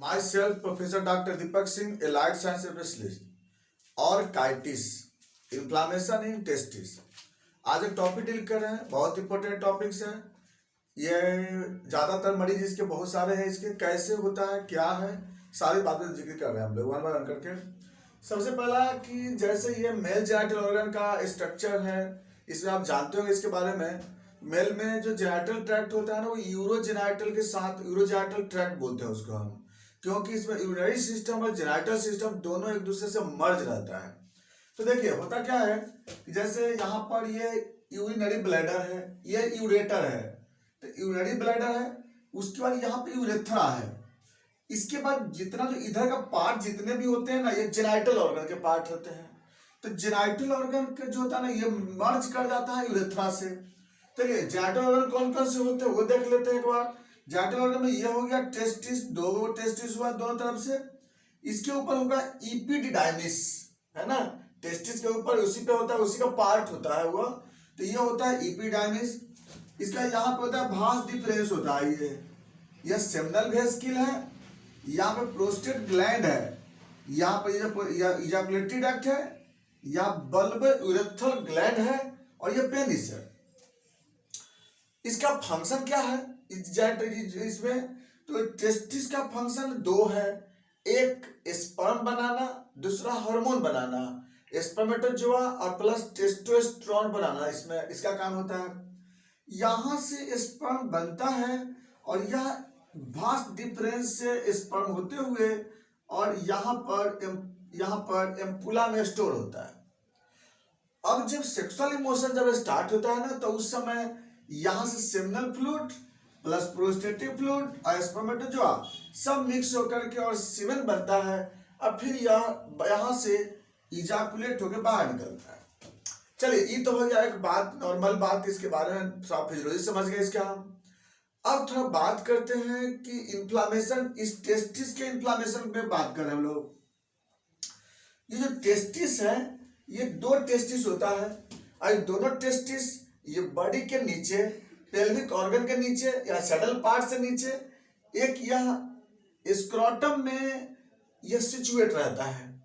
Myself, Professor Dr. Deepak Singh, a light science specialist. और काइटिस, inflammation in testis. आज एक topic deal कर रहे हैं, बहुत इंपॉर्टेंट टॉपिक्स है ये। ज़्यादातर मरीज इसके बहुत सारे हैं, इसके कैसे होता है, क्या है, सारी बातें जिक्र कर रहे हैं हम लोग वन बाय वन करके। सबसे पहला कि जैसे ये मेल जेनिटल ऑर्गन का स्ट्रक्चर है, इसमें आप जानते होंगे इसके बारे में। मेल में जो जेनिटल ट्रैक्ट होता है ना, वो यूरोजेनिटल के साथ, यूरोजेनिटल ट्रैक्ट बोलते हैं उसको हम, क्योंकि इसमें यूरिनरी सिस्टम और जेनिटल सिस्टम दोनों एक दूसरे से मर्ज रहता है। तो देखिए होता क्या है कि जैसे यहाँ पर ये यूरिनरी ब्लैडर है, ये यूरेटर है, तो यूरिनरी ब्लैडर है, उसके बाद यहाँ पे यूरेथ्रा है। इसके बाद जितना जो इधर का पार्ट जितने भी होते हैं ना, ये जेनिटल ऑर्गन के पार्ट होते हैं। तो जेनिटल ऑर्गन का जो होता है ना, ये मर्ज कर जाता है यूरेथ्रा से। चलिए जेनिटल ऑर्गन कौन कौन से होते हैं वो देख लेते हैं एक बार। जेनिटल ऑर्गन में ये हो गया टेस्टिस, दो टेस्टिस हुआ दोनों तरफ से। इसके ऊपर होगा इपिडिडाइमिस, है ना, टेस्टिस के ऊपर उसी पे होता है, उसी का पार्ट होता है वो। तो ये होता है इपिडाइमिस। इसका यहाँ पे होता है भास डिफरेंस होता है। ये सेमिनल वेसिकल है, यहाँ पे प्रोस्टेट ग्लैंड है, यहाँ पे इजाकुलेटरी डक्ट है, यहाँ बल्ब यूरेथ्रल ग्लैंड है, और ये पेनिस है। इसका फंक्शन क्या है इसमें? तो टेस्टिस का फंक्शन दो है, एक स्पर्म बनाना, दूसरा हार्मोन बनाना, स्पर्मेटोजोआ और प्लस टेस्टोस्टेरोन बनाना, इसमें इसका काम होता है। यहां से स्पर्म बनता है और यह भास डिफरेंस से स्पर्म होते हुए और यहाँ पर एम्पुला में स्टोर होता है। अब जब सेक्सुअल इमोशन जब स्टार्ट होता है ना, तो उस समय यहाँ से सेमिनल फ्लूइड प्लस प्रोस्टेटिव फ्लूइड और स्पर्मेटोजोआ सब मिक्स होकर के और सीमेन बनता है, और फिर यहाँ से इजाकुलेट होकर बाहर निकलता है। चलिए ये तो हो गया एक बात, नॉर्मल बात, इसके बारे में आप फिजियोलॉजी समझ गए इसका। हम अब थोड़ा बात करते हैं कि इन्फ्लामेशन, इस टेस्टिस के इन्फ्लामेशन में बात करें हम लोग। ये जो टेस्टिस है, ये दो टेस्टिस होता है, और दोनों टेस्टिस ये बॉडी के नीचे, पेल्विक ऑर्गन के नीचे या सैडल पार्ट से नीचे, एक यह स्क्रोटम में यह सिचुएट रहता है।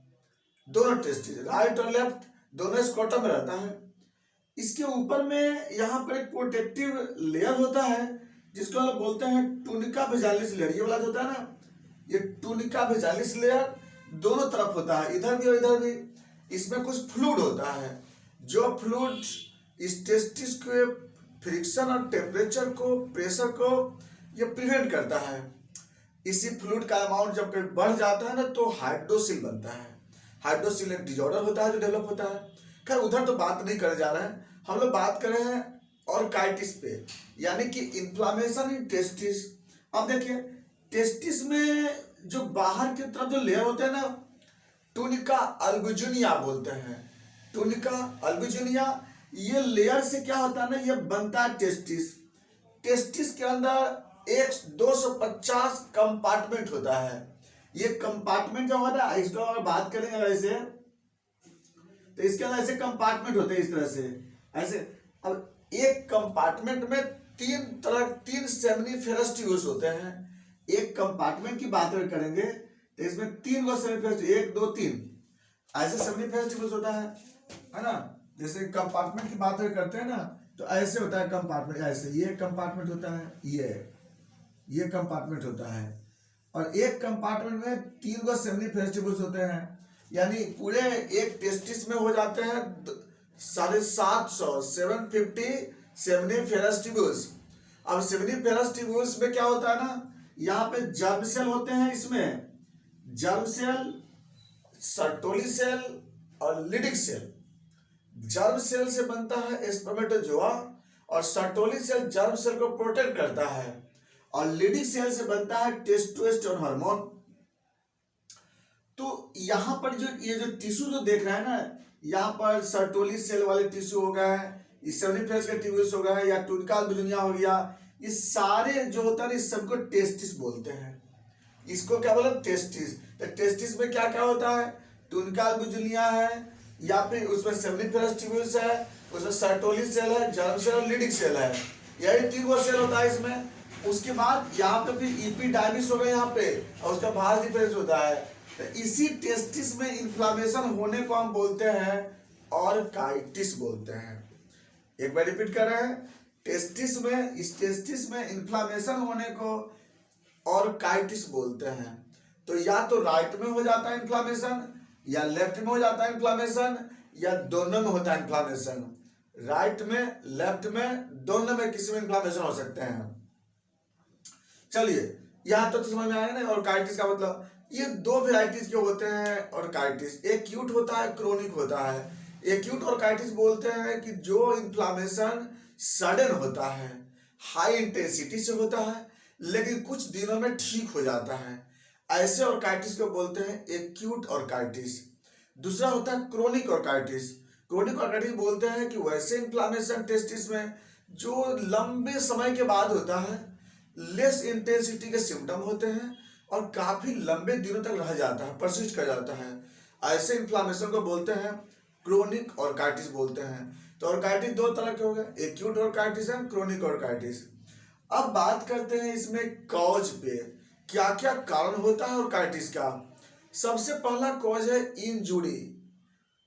दोनों टेस्टिस राइट और लेफ्ट दोनों स्क्रोटम में रहता है। इसके ऊपर में यहाँ पर एक प्रोटेक्टिव लेयर होता है, जिसको हम बोलते हैं टूनिका वेजालिस लेयर। ये वाला होता है ना, ये टूनिका वेजालिस लेयर दोनों तरफ होता है, इधर भी और इधर भी। इसमें कुछ फ्लूइड होता है, जो फ्लूइड इस टेस्टिस के फ्रिक्शन और टेम्परेचर को, प्रेशर को ये प्रिवेंट करता है। इसी फ्लूइड का अमाउंट जब बढ़ जाता है ना, तो हाइड्रोसिल बनता है। हाइड्रोसिल एक डिजॉर्डर होता है जो डेवलप होता है। खैर उधर तो बात नहीं करे जा रहे हैं, हम लोग बात कर रहे हैं ऑर्काइटिस पे, यानी कि इन्फ्लामेशन इन टेस्टिस। अब देखिए टेस्टिस में जो बाहर की तरफ जो लेयर होते हैं ना, टूनिका अल्बुजिनिया बोलते हैं, टूनिका अल्बुजिनिया। ये लेयर से क्या होता है ना, ये बनता है टेस्टिस। टेस्टिस के अंदर एक 250 कंपार्टमेंट होता है। ये कंपार्टमेंट जो होता है, इसको अगर बात करेंगे वैसे, तो इसके अंदर ऐसे कंपार्टमेंट होते हैं इस तरह से, ऐसे। अब एक कंपार्टमेंट में तीन सेमिनिफेरस ट्यूब्स होते हैं। एक कंपार्टमेंट की बात अगर करेंगे तो इसमें तीन गो सेमिनिफेरस, 1 2 3 ऐसे सेमिनिफेरस ट्यूब्स होता है ना। जैसे कंपार्टमेंट की बात अगर करते हैं ना, तो ऐसे होता है कंपार्टमेंट, ऐसे ये कंपार्टमेंट होता है, ये कंपार्टमेंट होता है, और एक कंपार्टमेंट में 3 गो सेमिनिफेरस ट्यूब्स होते हैं। यानी पूरे एक टेस्टिस में हो जाते हैं 750 सेमिनिफेरस ट्यूब्स। अब सेमिनिफेरस ट्यूब्स में क्या होता है ना, यहाँ पे जर्म सेल होते हैं, इसमें जर्म सेल, सर्टोली सेल और लिडिक सेल। जर्म सेल से बनता है स्पर्मेटोजोआ, और सर्टोली सेल जर्म सेल को प्रोटेक्ट करता है, और लिडिक सेल से बनता है टेस्टोस्टेरोन हार्मोन। तो यहाँ पर जो ये जो टिश्यू जो देख रहे हैं ना, यहाँ पर सर्टोली सेल वाले टिश्यू हो गए हैं, इस सेमिनिफेरस के ट्यूब्स हो गए, या टूनिका अल्बुजिनिया हो गया, ये सारे जो होता है इस सबको टेस्टिस बोलते हैं। इसको क्या बोला, टेस्टिस। तो टेस्टिस में क्या क्या होता है, टूनिका अल्बुजिनिया है, या फिर उसमें सेमिनिफेरस ट्यूब्स है, उसमें सर्टोली सेल है, जर्म सेल और लिडिक सेल है। यही 3 गो सेल होता है इसमें। उसके बाद यहाँ पे फिर इपिडाइमिस होगा यहाँ पे, और उसका भास डिफरेंस होता है। तो इसी टेस्टिस में इन्फ्लामेशन होने को हम बोलते हैं ऑर्काइटिस बोलते हैं। एक बार रिपीट कर रहे हैं, टेस्टिस में, इस टेस्टिस में इन्फ्लामेशन होने को ऑर्काइटिस बोलते हैं। तो या तो राइट में हो जाता है इन्फ्लामेशन, या लेफ्ट में हो जाता है इन्फ्लामेशन, या दोनों में होता है इन्फ्लामेशन। राइट में, लेफ्ट में, दोनों में किसी में इन्फ्लामेशन हो सकते हैं। चलिए यहां तो समझ में आया ना ऑर्काइटिस का मतलब। ये दो वेराइटीज के होते हैं ऑर्काइटिस, एक्यूट होता है, क्रोनिक होता है। एक्यूट ऑर्काइटिस बोलते हैं कि जो इन्फ्लामेशन सडन होता है, हाई इंटेंसिटी से होता है, लेकिन कुछ दिनों में ठीक हो जाता है, ऐसे ऑर्काइटिस को बोलते हैं एक्यूट ऑर्काइटिस। दूसरा होता है क्रोनिक ऑर्काइटिस। क्रोनिक ऑर्काइटिस बोलते हैं कि वैसे इन्फ्लामेशन टेस्टिस में जो लंबे समय के बाद होता है, लेस इंटेंसिटी के सिम्टम होते हैं और काफी लंबे दिनों तक रह जाता है, परसिस्ट कर जाता है, ऐसे इन्फ्लामेशन को बोलते हैं क्रोनिक ऑर्काइटिस बोलते हैं। तो ऑर्काइटिस दो तरह के हो गए, acute orchitis and chronic orchitis. अब बात करते हैं इसमें कॉज पे, क्या क्या कारण होता है ऑर्काइटिस का। सबसे पहला कॉज है इंजुरी।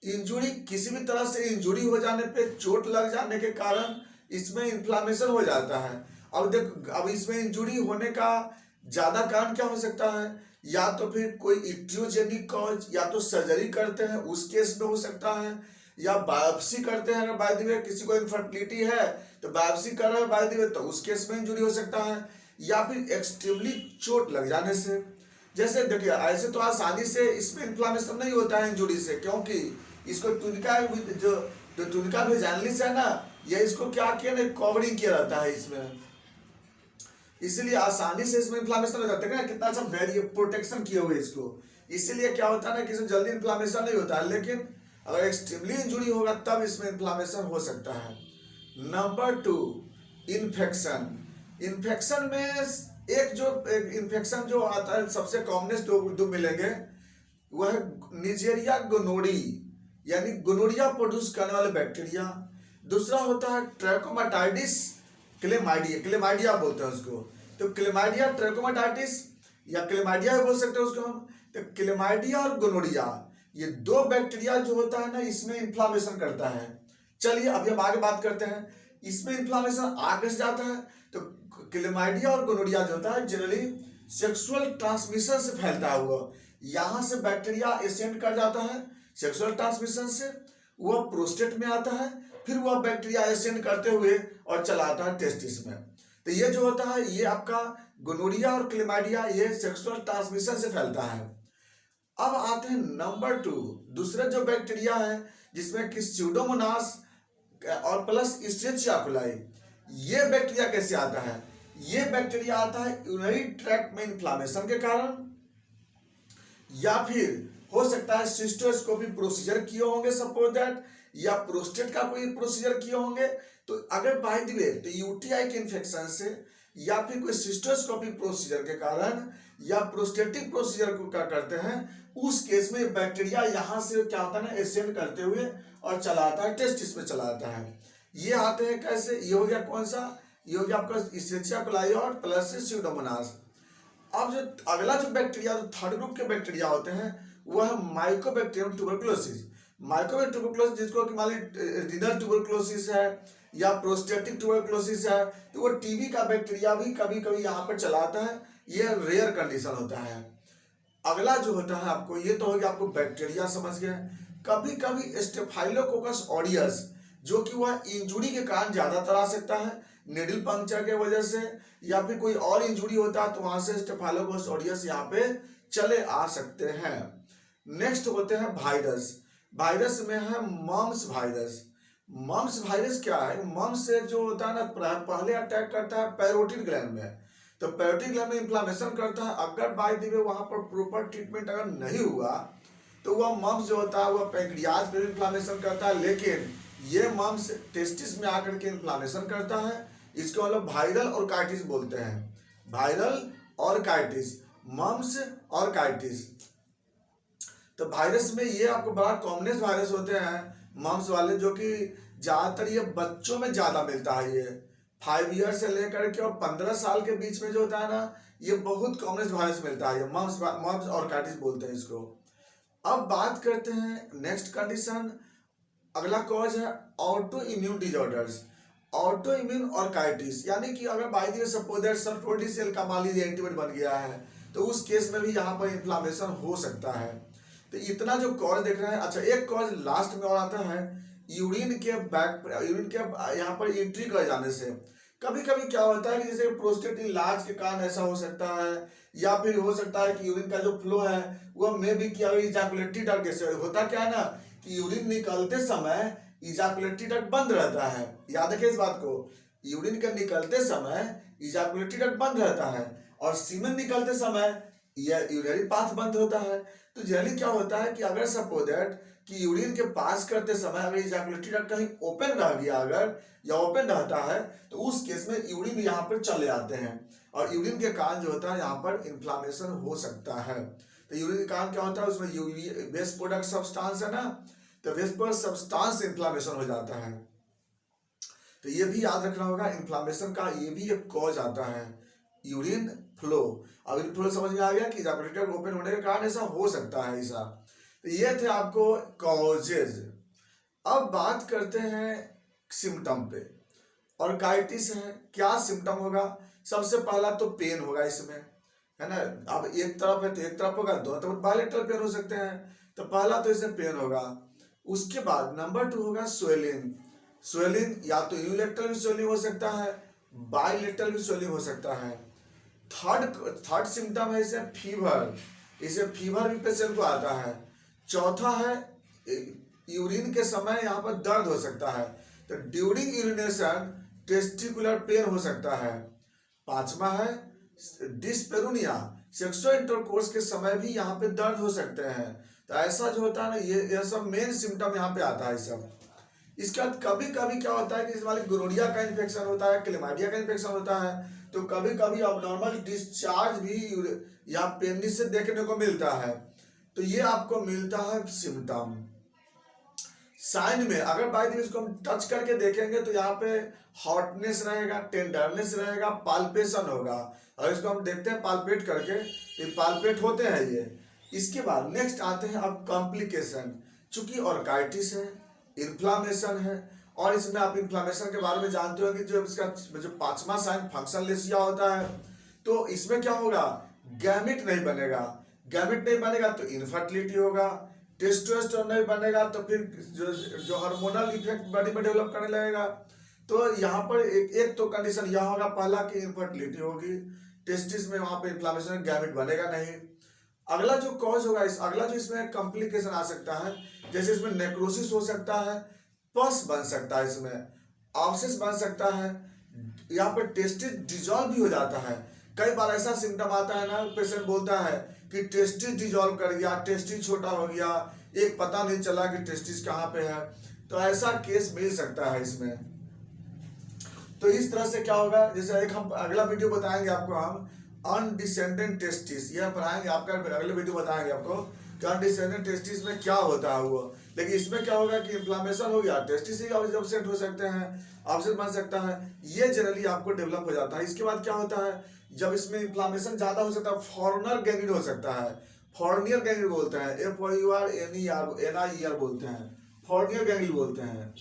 इंजुरी, किसी भी तरह से इंजुरी हो जाने पे, चोट लग जाने के कारण इसमें इन्फ्लामेशन हो जाता है। अब देख, अब इसमें इंजुरी होने का ज्यादा कारण क्या हो सकता है, या तो फिर कोई इटियोजेनिक कॉज, या तो सर्जरी करते हैं उस केस में हो सकता है, या बायोप्सी करते हैं, अगर बाय द वे किसी को इनफर्टिलिटी है तो बायोप्सी कर रहे हैं बाय द वे, तो उस केस में इंजुरी हो सकता है, या फिर एक्सट्रीमली चोट लग जाने से। जैसे देखिए, ऐसे तो आसानी से इसमें इन्फ्लामेशन नहीं होता है इंजुरी से, क्योंकि इसको टुनिका, जो टुनिका वेजाइनलिस है ना, ये इसको क्या किया ना, कवरिंग किया रहता है इसमें, इसीलिए आसानी से इसमें इन्फ्लामेशन हो जाता है ना, कितना अच्छा वेरिए प्रोटेक्शन किए हुए इसको, इसीलिए क्या होता है ना कि इसमें जल्दी इन्फ्लामेशन नहीं होता है। लेकिन अगर एक्सट्रीमली इंजुरी होगा तब इसमें इन्फ्लामेशन हो सकता है। Number 2, infection. इन्फेक्शन में एक जो इन्फेक्शन जो आता है, सबसे कॉमनेस्ट दो मिलेंगे, वह निजेरिया गोनोरी, यानी गोनोरिया प्रोड्यूस करने वाले बैक्टीरिया। दूसरा होता है ट्रैकोमाटाइटिस क्लेमाइडिया, क्लेमाइडिया बोलते हैं उसको। तो क्लेमाइडिया ट्रैकोमाटाइटिस, या क्लेमाइडिया बोल सकते हैं उसको हम। तो क्लेमाइडिया और गोनोरिया, ये दो बैक्टीरिया जो होता है ना, इसमें इन्फ्लामेशन करता है। चलिए अभी हम आगे बात करते हैं, इसमें इन्फ्लामेशन आगे से जाता है। तो क्लेमाइडिया और गोनोरिया जो होता है जनरली सेक्सुअल ट्रांसमिशन से फैलता है। वो यहां से बैक्टीरिया एसेंड कर जाता है सेक्सुअल ट्रांसमिशन से, वह प्रोस्टेट में आता है, फिर वह बैक्टीरिया एसेंड करते हुए और चला आता है टेस्टिस में। तो ये जो होता है, ये आपका गोनोरिया और क्लेमाइडिया, ये सेक्सुअल ट्रांसमिशन से फैलता है। अब आते हैं नंबर 2, दूसरे जो बैक्टीरिया है, जिसमें कि स्यूडोमोनास और प्लस इश्चेरिचिया कोलाई। ये बैक्टीरिया कैसे आता है, ये बैक्टीरिया आता है यूरिनरी ट्रैक्ट में इन्फ्लामेशन के कारण, या फिर हो सकता है सिस्टोस्कोपी प्रोसीजर किए होंगे सपोज दैट, या प्रोस्टेट का कोई प्रोसीजर किए होंगे। तो अगर बाय द वे तो यूटीआई के इन्फेक्शन से, या फिर कोई सिस्टोस्कोपी प्रोसीजर के कारण, या प्रोस्टेटिक प्रोसीजर को क्या करते हैं, उस केस में बैक्टीरिया यहां से क्या होता है ना, एसेंड करते हुए और चला आता है टेस्टिस में चला आता है। ये आते हैं कैसे, ये हो गया कौन सा, ये हो गया आपका इश्चेरिचिया कोलाई और प्लस स्यूडोमोनास। अब जो अगला जो बैक्टीरिया, जो थर्ड ग्रुप के बैक्टीरिया होते हैं, वह है माइकोबैक्टीरियम ट्यूबरकुलोसिस। माइकोबैक्टीरियम ट्यूबरकुलोसिस, जिसको कि मान लीजिए रीनल ट्यूबरकुलोसिस है या प्रोस्टेटिक ट्यूबरकुलोसिस है, तो वो टीबी का बैक्टीरिया भी कभी कभी यहाँ पर चलाता है। ये रेयर कंडीशन होता है। अगला जो होता है आपको, ये तो हो गया आपको बैक्टीरिया समझ गए। कभी कभी स्टेफाइलोकोकस ऑरियस, जो कि वह इंजुरी के कारण ज्यादातर आ सकता है, निडल पंक्चर के वजह से, या फिर कोई और इंजुरी होता है तो वहां से स्टेफाइलोकोकस ऑरियस यहाँ पे चले आ सकते हैं। नेक्स्ट होते हैं वायरस। वायरस में है मम्स वायरस। मम्स वायरस क्या है, मम्स से जो होता है ना, पहले अटैक करता है पैरोटिड ग्लैंड में। तो पैरोटिड ग्लैंड में इन्फ्लामेशन करता है। अगर बाय द वे वहां पर प्रॉपर ट्रीटमेंट अगर नहीं हुआ तो वह मम्स जो होता है वह पैंक्रियाज पे इन्फ्लामेशन करता है। लेकिन ये मम्स टेस्टिस में आकर के इन्फ्लामेशन करता है। इसको मतलब वायरल ऑर्काइटिस बोलते हैं, वायरल ऑर्काइटिस, मम्स ऑर्काइटिस। तो वायरस में ये आपको बड़ा कॉमनेस्ट वायरस होते हैं मम्स वाले, जो कि ज्यादातर ये बच्चों में ज्यादा मिलता है। ये 5 ईयर से लेकर के और 15 साल के बीच में जो होता है ना, ये बहुत कॉमन वायरस मिलता है, मम्स और कार्टिस बोलते हैं इसको। अब बात करते हैं नेक्स्ट कंडीशन, अगला कॉज है autoimmune disorders. Autoimmune orchitis, यानी कि अगर by the way suppose that Sertoli cell का मान लीजिए एंटीबॉडी बन गया है, तो उस केस में भी यहाँ पर इन्फ्लामेशन हो सकता है। तो इतना जो कॉज देख रहे हैं। अच्छा, एक कॉज लास्ट में और आता है, यूरिन के यहाँ पर एंट्री कर जाने से। कभी कभी क्या होता है कि जैसे प्रोस्टेट इलाज के कारण ऐसा हो सकता है, या फिर हो सकता है कि यूरिन का जो फ्लो है वो मे भी क्या इजैकुलेटरी डक्ट, जैसे होता क्या है ना कि यूरिन निकलते समय इजैकुलेटरी डक्ट बंद रहता है। याद रखिए इस बात को, यूरिन के निकलते समय इजैकुलेटरी डक्ट बंद रहता है और सीमेन निकलते समय यह यूरिनरी पाथ बंद होता है। तो जनरली क्या होता है कि अगर सपोज दैट कि यूरिन के पास करते समय अगर इजैकुलेटरी डक्ट कहीं ओपन रह गया अगर, या ओपन रहता है, तो उस केस में यूरिन यहाँ पर चले आते हैं और यूरिन के कारण जो होता है यहाँ पर इन्फ्लामेशन हो सकता है। तो यूरिन के कारण क्या होता है, उसमें वेस्ट प्रोडक्ट सब्सटेंस है ना, तो वेस्ट प्रोडक्ट सब्सटेंस इन्फ्लामेशन हो जाता है। तो ये भी याद रखना होगा, इन्फ्लामेशन का ये भी एक कॉज आता है, यूरिन फ्लो। अब यूरिन फ्लो समझ में आ गया कि इजैकुलेटरी डक्ट ओपन होने के कारण ऐसा हो सकता है ऐसा। तो ये थे आपको कॉजेज। अब बात करते हैं सिम्टम पे। ऑर्काइटिस है, क्या सिम्टम होगा? सबसे पहला तो पेन होगा इसमें, है ना। अब एक तरफ है तो एक तरफ होगा, दोनों तरफ बायलेटरल पेन हो सकते हैं। तो पहला तो इसमें पेन होगा। उसके बाद नंबर 2 होगा स्वेलिंग। स्वेलिंग या तो यूनिलेटरल भी स्वेलिंग हो सकता है, बायलेटरल भी स्वेलिंग हो सकता है। थर्ड सिम्टम है इसे फीवर, इसे फीवर भी पेशेंट को आता है। चौथा है यूरिन के समय यहाँ पर दर्द हो सकता है, तो ड्यूरिंग यूरिनेशन टेस्टिकुलर पेन हो सकता है। पांचवा है डिस्पेरुनिया, सेक्सुअल इंटरकोर्स के समय भी यहाँ पे दर्द हो सकते हैं। तो ऐसा जो होता है ना, ये सब मेन सिम्टम यहाँ पे आता है सब। इसके बाद कभी कभी क्या होता है कि इस वाले गोनोरिया का इन्फेक्शन होता है, क्लेमाइडिया का इन्फेक्शन होता है, तो कभी कभी अबनॉर्मल डिस्चार्ज भी यहाँ पेनिस से देखने को मिलता है। तो ये आपको मिलता है सिम्टम। साइन में अगर बाय द वे इसको हम टच करके देखेंगे तो यहाँ पे हॉटनेस रहेगा, टेंडरनेस रहेगा, पाल्पेशन होगा। और इसको हम देखते हैं पाल्पेट करके, ये पाल्पेट होते हैं ये। इसके बाद नेक्स्ट आते हैं अब कॉम्प्लिकेशन। चूंकि ऑर्काइटिस है, इन्फ्लामेशन है, और इसमें आप इन्फ्लामेशन के बारे में जानते हो कि जो इसका जो पांचवा साइन फंक्शनलेसिया होता है, तो इसमें क्या होगा, गैमिट नहीं बनेगा। गैमिट नहीं बनेगा तो इनफर्टिलिटी होगा, टेस्टोस्टेरोन नहीं बनेगा तो फिर जो हार्मोनल इफेक्ट बॉडी में डेवलप करने लगेगा। तो यहाँ पर एक तो कंडीशन यह होगा, पहला कि इनफर्टिलिटी होगी, टेस्टिस में वहां पे इन्फ्लामेशन, गैमिट बनेगा नहीं। अगला जो कॉज होगा, अगला जो इसमें कॉम्प्लिकेशन आ सकता है, जैसे इसमें नेक्रोसिस हो सकता है, पस बन सकता है, इसमें ऑब्सेस बन सकता है, यहाँ पर टेस्टिस डिजॉल्व भी हो जाता है। कई बार ऐसा सिम्टम आता है ना, पेशेंट बोलता है कि टेस्टिस डिजॉल्व कर गया, टेस्टिस छोटा हो गया, एक पता नहीं चला कि टेस्टिस कहाँ पे है। तो ऐसा केस मिल सकता है इसमें। तो इस तरह से क्या होगा, जैसे एक हम अगला वीडियो बताएंगे आपको, हम अनडिसेंडेंट टेस्टिस यह पढ़ाएंगे, आपका अगले वीडियो बताएंगे आपको कि अनडिसेंडेंट टेस्टिस में क्या होता है वो। लेकिन इसमें क्या होगा कि इन्फ्लामेशन हो गया, टेस्टिस ही अपसेट हो सकते हैं, अपसेट बन सकता है, ये जनरली आपको डेवलप हो जाता है। इसके बाद क्या होता है, जब इसमें इन्फ्लामेशन ज्यादा हो सकता है, फॉरनर गैंग्रीन हो सकता है, फॉरनियर गैंग्रीन बोलते हैं, FOURNER बोलते हैं, फॉरनियर गैंग्रीन बोलते हैं,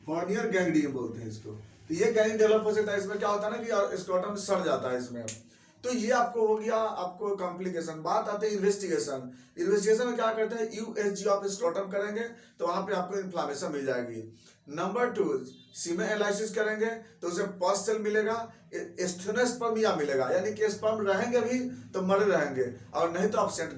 फॉरनियर गैंग्रीन बोलते हैं इसको। तो ये गैंग्रीन डेवलप हो सकता है। इसमें क्या होता है ना कि स्क्रोटम सड़ जाता है इसमें। तो ये आपको हो गया आपको कॉम्प्लिकेशन। बात आते हैं इन्वेस्टिगेशन। इन्वेस्टिगेशन में क्या करते हैं, USG ऑफ स्क्रोटम करेंगे तो वहां पे आपको इन्फ्लामेशन मिल जाएगी। नंबर 2 सीमेन एनालिसिस करेंगे तो उसे पस सेल मिलेगा, एस्थेनोस्पर्मिया मिलेगा, यानी कि स्पर्म रहेंगे भी तो मरे रहेंगे, और नहीं तो एब्सेंट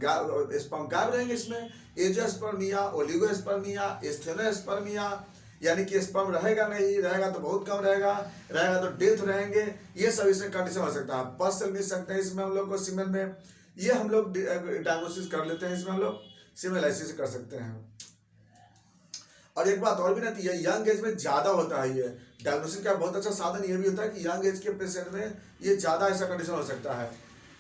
स्पर्म गायब रहेंगे इसमें। एजियोस्पर्मिया, ओलिगोस्पर्मिया, एस्थेनोस्पर्मिया, यानी कि स्पर्म रहेगा नहीं, रहेगा तो बहुत कम रहेगा, रहेगा तो डेथ रहेंगे। ये सब इसमें कंडीशन हो सकता है। पस सेल मिल सकते हैं इसमें हम लोग को सीमेन में, ये हम लोग डायग्नोसिस कर लेते हैं, इसमें हम लोग सीमेन एनालिसिस कर सकते हैं। और एक बात और भी रहती है, यंग एज में ज्यादा होता है ये डायग्नोसिस का बहुत अच्छा साधन ये भी होता है कि यंग एज के पेशेंट में ये ज्यादा ऐसा कंडीशन हो सकता है।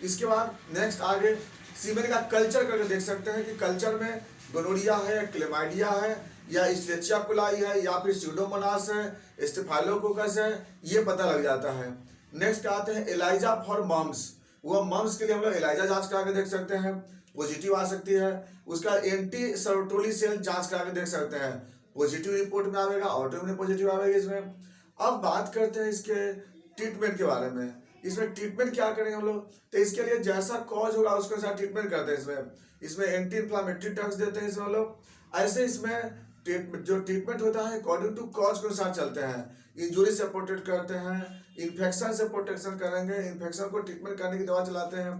इसके बाद नेक्स्ट आगे सीमेन का कल्चर करके देख सकते हैं कि कल्चर में गोनोरिया है, क्लेमाइडिया है, या इस्लेचिया कोलाई है या फिर स्यूडोमोनास है, स्टेफाइलोकोकस है, ये पता लग जाता है। नेक्स्ट आते हैं एलाइजा फॉर मम्स। वो मम्स के लिए हम लोग एलाइजा जांच करा के देख सकते हैं, पॉजिटिव आ सकती है। उसका एंटी सर्टोली सेल जांच करा के देख सकते हैं, पॉजिटिव रिपोर्ट में आएगा, ऑटोइम्यून पॉजिटिव आएगा इसमें। अब बात करते हैं इसके ट्रीटमेंट के बारे में। इसमें ट्रीटमेंट क्या करेंगे हम लोग, तो इसके लिए जैसा कॉज होगा उसके साथ ट्रीटमेंट करते हैं। इसमें एंटी इन्फ्लामेटरी ड्रग्स देते हैं इसमें हम लोग। ऐसे इसमें जो ट्रीटमेंट होता है अकॉर्डिंग टू कॉज के अनुसार चलते हैं। इंजुरी से प्रोटेक्ट करते हैं, इन्फेक्शन से प्रोटेक्शन करेंगे, इन्फेक्शन को ट्रीटमेंट करने की दवा चलाते हैं।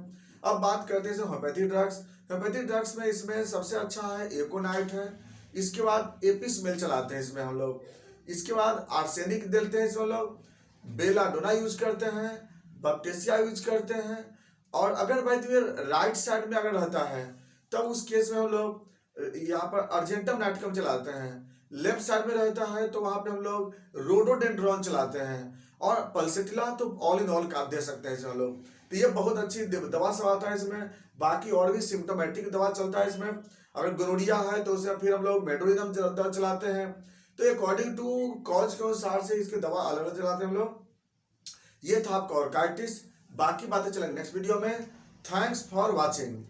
अब बात करते हैं होम्योपैथिक ड्रग्स। होम्योपैथिक ड्रग्स में इसमें सबसे अच्छा है एकोनाइट है। इसके बाद एपिसमेल चलाते हैं इसमें हम लोग। इसके बाद आर्सेनिक देते हैं इसमें हम लोग, बेलाडोना यूज करते हैं, बप्टेसिया यूज करते हैं। और अगर भाई राइट साइड में अगर रहता है तब उस केस में हम लोग यहाँ पर अर्जेंटम नाइट्रम चलाते हैं। लेफ्ट साइड में रहता है तो वहां पे हम लोग रोडोडेंड्रॉन चलाते हैं। और पल्सेटिला तो ऑल इन ऑल काम दे सकते हैं इसमें हम लोग। तो ये बहुत अच्छी दवा सब आता है इसमें। बाकी और भी सिम्टोमेटिक दवा चलता है इसमें। अगर गोनोरिया है तो उसे फिर हम लोग मेडोरिज्म दवा चलाते हैं। तो अकॉर्डिंग टू कॉज के अनुसार से इसकी दवा अलग अलग चलाते हैं हम लोग। ये था आपका ऑर्काइटिस। बाकी बातें चलेंगे नेक्स्ट वीडियो में। Thanks for watching.